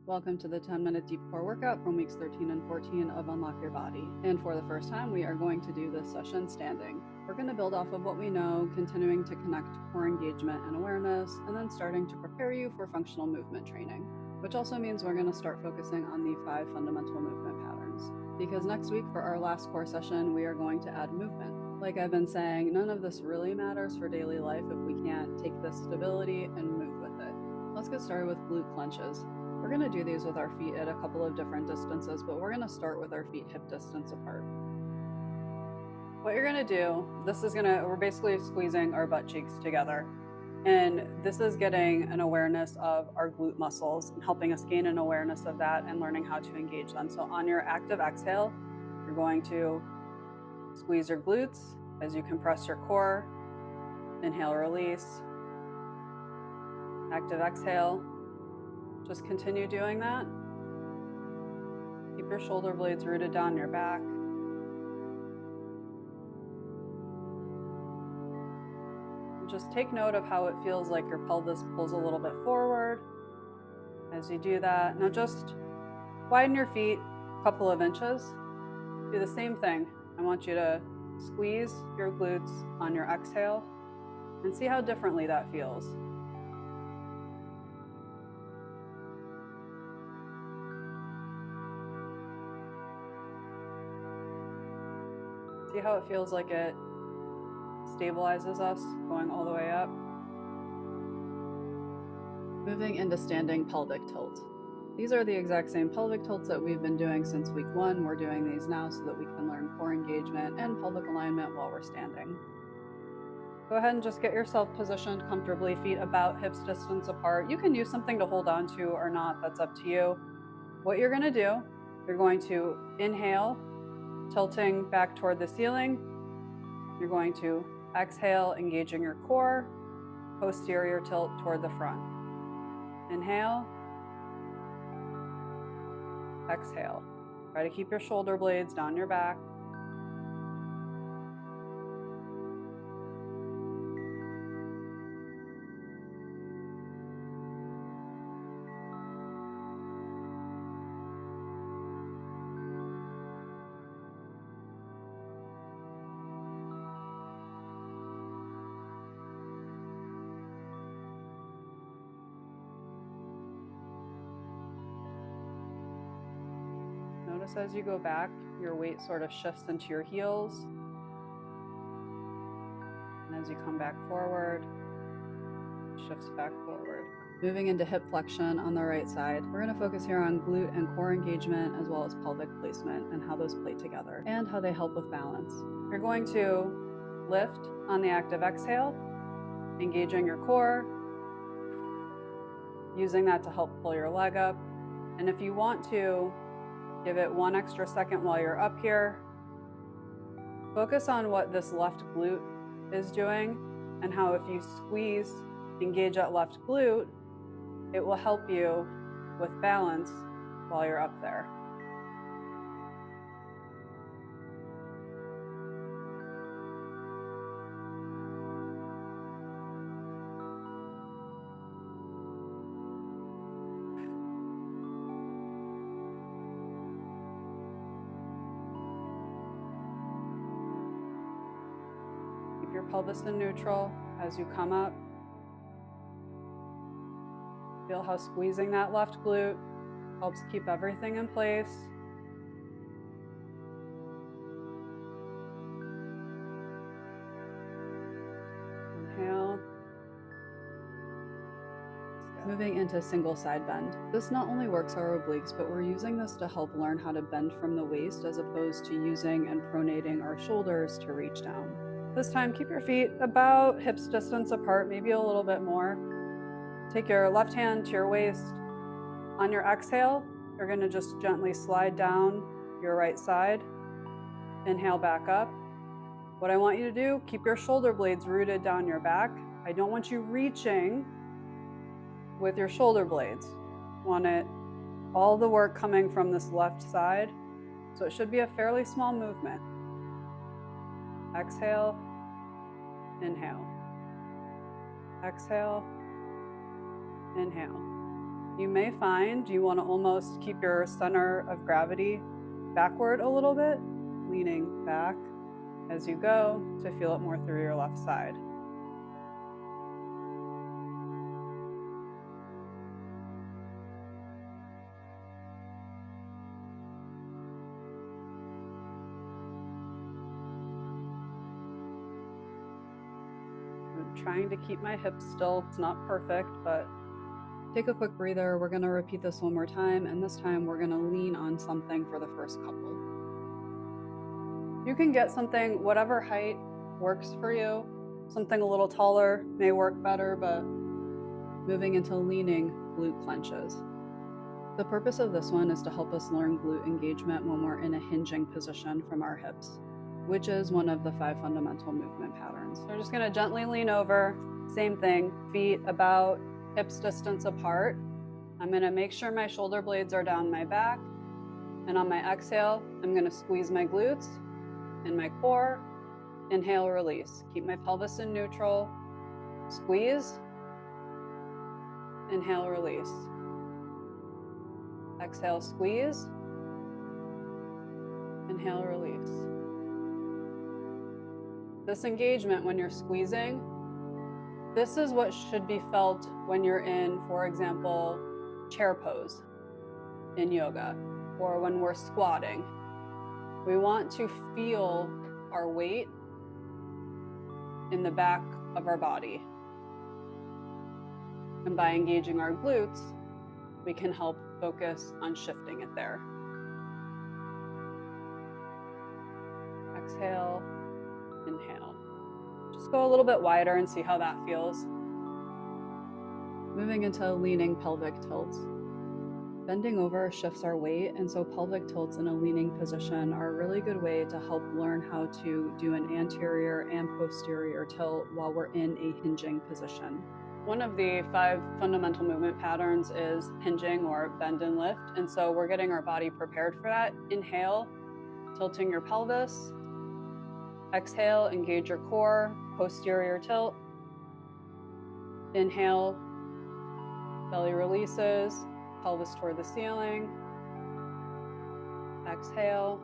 Welcome to the 10-minute deep core workout from weeks 13 and 14 of Unlock Your Bautie. And for the first time, we are going to do this session standing. We're going to build off of what we know, continuing to connect core engagement and awareness, and then starting to prepare you for functional movement training, which also means we're going to start focusing on the 5 fundamental movement patterns. Because next week for our last core session, we are going to add movement. Like I've been saying, none of this really matters for daily life if we can't take this stability and move with it. Let's get started with glute clenches. We're going to do these with our feet at a couple of different distances, but we're going to start with our feet hip distance apart. What you're going to do, we're basically squeezing our butt cheeks together. And this is getting an awareness of our glute muscles and helping us gain an awareness of that and learning how to engage them. So on your active exhale, you're going to squeeze your glutes as you compress your core. Inhale, release. Active exhale. Just continue doing that. Keep your shoulder blades rooted down your back. And just take note of how it feels like your pelvis pulls a little bit forward as you do that. Now just widen your feet a couple of inches. Do the same thing. I want you to squeeze your glutes on your exhale and see how differently that feels. See how it feels like it stabilizes us going all the way up? Moving into standing pelvic tilt. These are the exact same pelvic tilts that we've been doing since week 1. We're doing these now so that we can learn core engagement and pelvic alignment while we're standing. Go ahead and just get yourself positioned comfortably, feet about hips distance apart. You can use something to hold on to or not, that's up to you. What you're going to do, you're going to inhale, tilting back toward the ceiling. You're going to exhale, engaging your core, posterior tilt toward the front. Inhale, exhale. Try to keep your shoulder blades down your back. Notice as you go back, your weight sort of shifts into your heels. And as you come back forward, it shifts back forward. Moving into hip flexion on the right side, we're going to focus here on glute and core engagement as well as pelvic placement and how those play together and how they help with balance. You're going to lift on the active exhale, engaging your core, using that to help pull your leg up. And if you want to, give it 1 extra second while you're up here. Focus on what this left glute is doing and how if you squeeze, engage that left glute, it will help you with balance while you're up there. Your pelvis in neutral as you come up. Feel how squeezing that left glute helps keep everything in place. Inhale. Moving into single side bend. This not only works our obliques, but we're using this to help learn how to bend from the waist as opposed to using and pronating our shoulders to reach down. This time, keep your feet about hips distance apart, maybe a little bit more. Take your left hand to your waist. On your exhale, you're going to just gently slide down your right side. Inhale back up. What I want you to do, keep your shoulder blades rooted down your back. I don't want you reaching with your shoulder blades. I want all the work coming from this left side. So it should be a fairly small movement. Exhale, inhale. Exhale, inhale. You may find you want to almost keep your center of gravity backward a little bit, leaning back as you go to feel it more through your left side. I'm trying to keep my hips still. It's not perfect, but take a quick breather. We're going to repeat this one more time, and this time we're going to lean on something for the first couple. You can get something, whatever height works for you. Something a little taller may work better, but moving into leaning glute clenches. The purpose of this one is to help us learn glute engagement when we're in a hinging position from our hips, which is one of the 5 fundamental movement patterns. So we're just going to gently lean over. Same thing, feet about hips distance apart. I'm going to make sure my shoulder blades are down my back. And on my exhale, I'm going to squeeze my glutes and my core. Inhale, release. Keep my pelvis in neutral. Squeeze. Inhale, release. Exhale, squeeze. Inhale, release. This engagement when you're squeezing, this is what should be felt when you're in, for example, chair pose in yoga, or when we're squatting. We want to feel our weight in the back of our body. And by engaging our glutes, we can help focus on shifting it there. Exhale, inhale. Just go a little bit wider and see how that feels. Moving into leaning pelvic tilts. Bending over shifts our weight, and so pelvic tilts in a leaning position are a really good way to help learn how to do an anterior and posterior tilt while we're in a hinging position. One of the 5 fundamental movement patterns is hinging or bend and lift, and so we're getting our body prepared for that. Inhale, tilting your pelvis. Exhale, engage your core, posterior tilt. Inhale, belly releases, pelvis toward the ceiling. Exhale.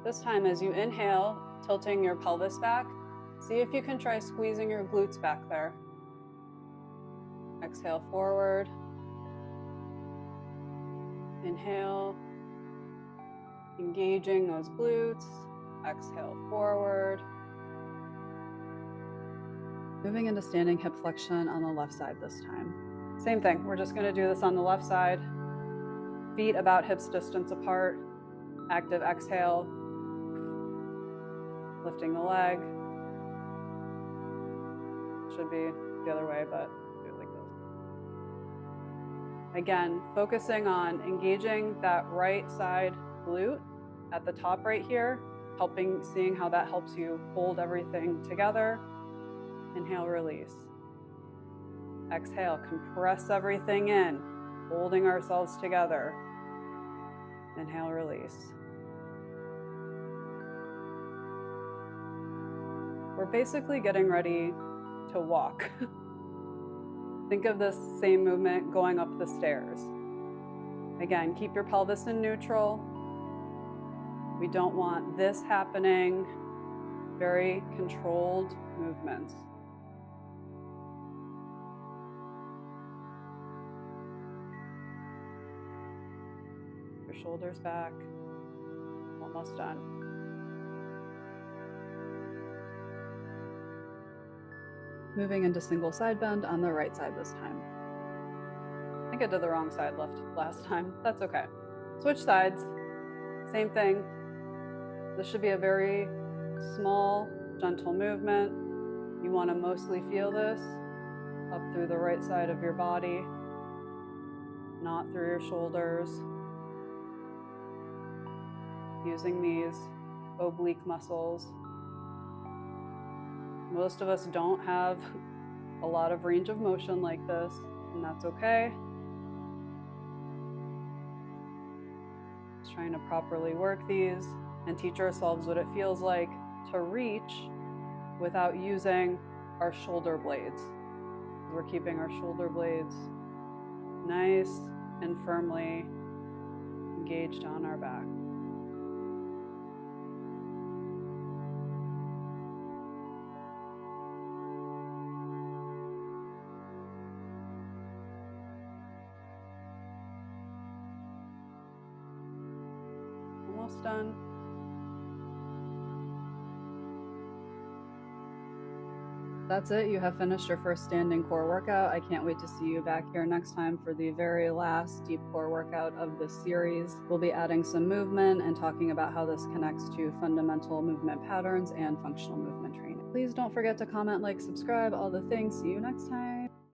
This time, as you inhale, tilting your pelvis back, see if you can try squeezing your glutes back there. Exhale forward. Inhale, engaging those glutes. Exhale forward. Moving into standing hip flexion on the left side this time. Same thing, we're just going to do this on the left side. Feet about hips distance apart. Active exhale. Lifting the leg. Should be the other way, but do it like this. Again, focusing on engaging that right side glute at the top right here, seeing how that helps you hold everything together. Inhale, release. Exhale, compress everything in, holding ourselves together. Inhale, release. We're basically getting ready to walk. Think of this same movement going up the stairs. Again, keep your pelvis in neutral. We don't want this happening. Very controlled movements. Your shoulders back. Almost done. Moving into single side bend on the right side this time. I think I did the wrong side last time. That's okay. Switch sides. Same thing. This should be a very small, gentle movement. You want to mostly feel this up through the right side of your body, not through your shoulders. Using these oblique muscles. Most of us don't have a lot of range of motion like this, and that's okay. Just trying to properly work these and teach ourselves what it feels like to reach without using our shoulder blades. We're keeping our shoulder blades nice and firmly engaged on our back. Almost done. That's it. You have finished your first standing core workout. I can't wait to see you back here next time for the very last deep core workout of this series. We'll be adding some movement and talking about how this connects to fundamental movement patterns and functional movement training. Please don't forget to comment, like, subscribe, all the things. See you next time.